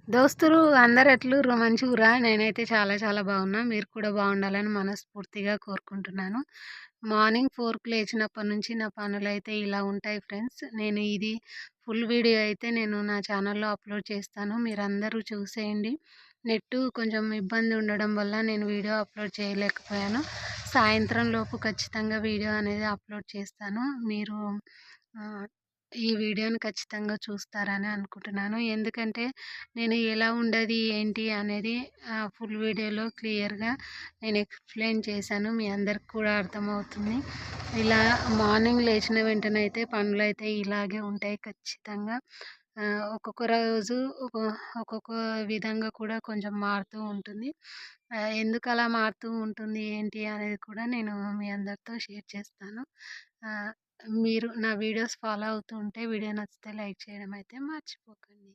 దోస్తులు అందరు ఎట్లుర్రు? మంచిగుర్రా? నేనైతే చాలా చాలా బాగున్నా. మీరు కూడా బాగుండాలని మనస్ఫూర్తిగా కోరుకుంటున్నాను. మార్నింగ్ 4కి లేచినప్పటి నుంచి నా పనులైతే ఇలా ఉంటాయి ఫ్రెండ్స్. నేను ఇది ఫుల్ వీడియో అయితే నేను నా ఛానల్‌లో అప్లోడ్ చేస్తాను. మీరందరూ చూసేయండి. నెట్టు కొంచెం ఇబ్బంది ఉండడం వల్ల నేను వీడియో అప్లోడ్ చేయలేకపోయాను. సాయంత్రం లోపు ఖచ్చితంగా వీడియో అనేది అప్లోడ్ చేస్తాను. మీరు ఆహ్, ఈ వీడియోని ఖచ్చితంగా చూస్తారని అనుకుంటున్నాను. ఎందుకంటే నేను ఎలా ఉండేది ఏంటి అనేది ఫుల్ వీడియోలో క్లియర్గా నేను ఎక్స్ప్లెయిన్ చేశాను. మీ అందరికి కూడా అర్థమవుతుంది. ఇలా మార్నింగ్ లేచిన వెంటనే అయితే పనులైతే ఇలాగే ఉంటాయి ఖచ్చితంగా. ఒక్కొక్క రోజు ఒక్కొక్క విధంగా కూడా కొంచెం మారుతూ ఉంటుంది. ఎందుకు అలా మారుతూ ఉంటుంది ఏంటి అనేది కూడా నేను మీ అందరితో షేర్ చేస్తాను. మీరు నా వీడియోస్ ఫాలో అవుతూ ఉంటే వీడియో నచ్చితే లైక్ చేయడం అయితే మర్చిపోకండి.